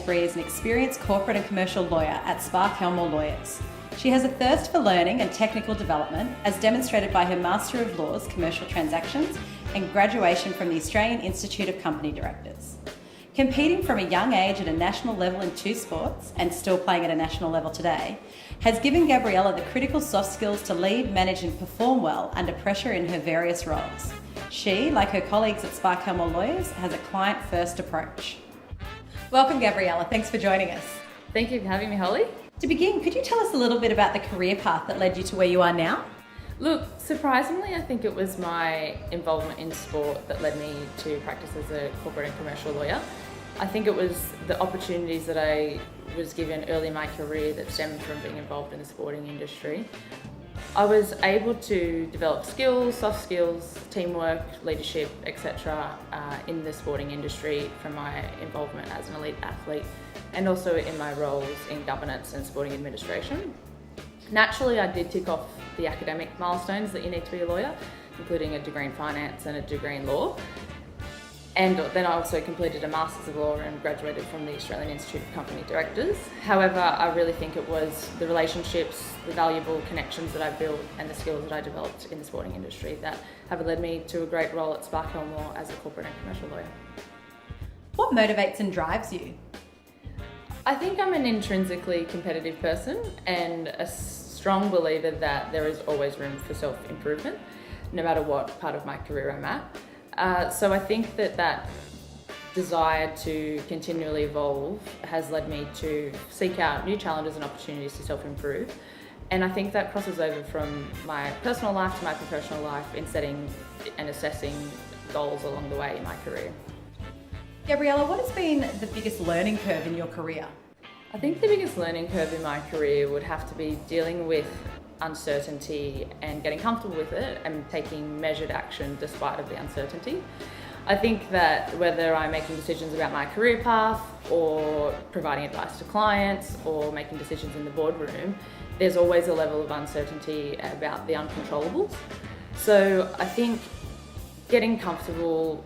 Sainsbury is an experienced corporate and commercial lawyer at Spark Helmore Lawyers. She has a thirst for learning and technical development, as demonstrated by her Master of Laws Commercial Transactions and graduation from the Australian Institute of Company Directors. Competing from a young age at a national level in 2 sports, and still playing at a national level today, has given Gabriella the critical soft skills to lead, manage and perform well under pressure in her various roles. She, like her colleagues at Spark Helmore Lawyers, has a client-first approach. Welcome, Gabriella. Thanks for joining us. Thank you for having me, Holly. To begin, could you tell us a little bit about the career path that led you to where you are now? Look, surprisingly, I think it was my involvement in sport that led me to practice as a corporate and commercial lawyer. I think it was the opportunities that I was given early in my career that stemmed from being involved in the sporting industry. I was able to develop skills, soft skills, teamwork, leadership, etc. In the sporting industry from my involvement as an elite athlete and also in my roles in governance and sporting administration. Naturally, I did tick off the academic milestones that you need to be a lawyer, including a degree in finance and a degree in law. And then I also completed a Masters of Law and graduated from the Australian Institute of Company Directors. However, I really think it was the relationships, the valuable connections that I built and the skills that I developed in the sporting industry that have led me to a great role at Spark Helmore as a corporate and commercial lawyer. What motivates and drives you? I think I'm an intrinsically competitive person and a strong believer that there is always room for self-improvement, no matter what part of my career I'm at. So I think that desire to continually evolve has led me to seek out new challenges and opportunities to self-improve. And I think that crosses over from my personal life to my professional life in setting and assessing goals along the way in my career. Gabriella, what has been the biggest learning curve in your career? I think the biggest learning curve in my career would have to be dealing with uncertainty and getting comfortable with it and taking measured action despite of the uncertainty. I think that whether I'm making decisions about my career path or providing advice to clients or making decisions in the boardroom, there's always a level of uncertainty about the uncontrollables. So I think getting comfortable,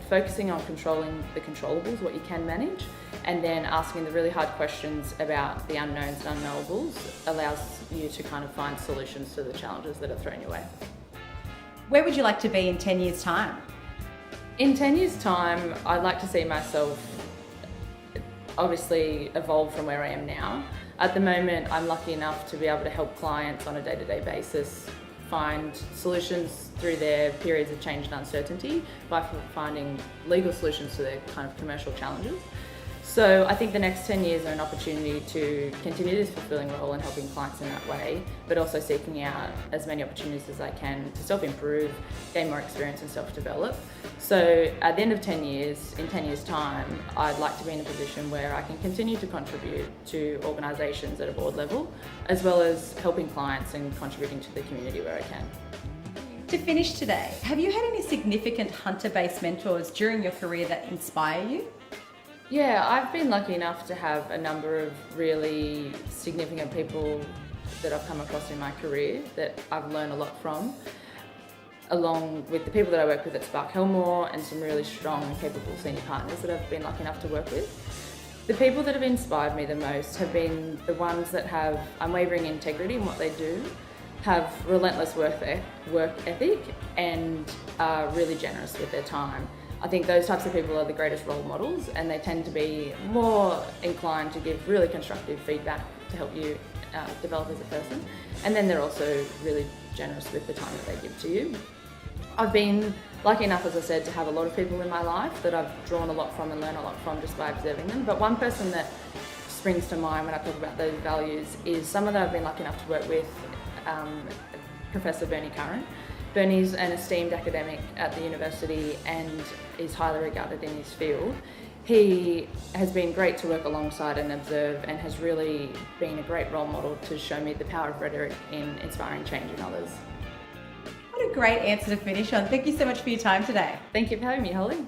focusing on controlling the controllables, what you can manage, and then asking the really hard questions about the unknowns and unknowables allows you to kind of find solutions to the challenges that are thrown your way. Where would you like to be in 10 years' time? In 10 years' time, I'd like to see myself obviously evolve from where I am now. At the moment, I'm lucky enough to be able to help clients on a day-to-day basis find solutions through their periods of change and uncertainty by finding legal solutions to their kind of commercial challenges. So I think the next 10 years are an opportunity to continue this fulfilling role in helping clients in that way, but also seeking out as many opportunities as I can to self-improve, gain more experience and self-develop. So at the end of 10 years, in 10 years' time, I'd like to be in a position where I can continue to contribute to organisations at a board level, as well as helping clients and contributing to the community where I can. To finish today, have you had any significant hunter-based mentors during your career that inspire you? Yeah, I've been lucky enough to have a number of really significant people that I've come across in my career that I've learned a lot from, along with the people that I work with at Spark Helmore and some really strong and capable senior partners that I've been lucky enough to work with. The people that have inspired me the most have been the ones that have unwavering integrity in what they do, have relentless work ethic and are really generous with their time. I think those types of people are the greatest role models, and they tend to be more inclined to give really constructive feedback to help you develop as a person. And then they're also really generous with the time that they give to you. I've been lucky enough, as I said, to have a lot of people in my life that I've drawn a lot from and learned a lot from just by observing them. But one person that springs to mind when I talk about those values is someone that I've been lucky enough to work with, Professor Bernie Curran. Bernie's an esteemed academic at the university and is highly regarded in his field. He has been great to work alongside and observe, and has really been a great role model to show me the power of rhetoric in inspiring change in others. What a great answer to finish on. Thank you so much for your time today. Thank you for having me, Holly.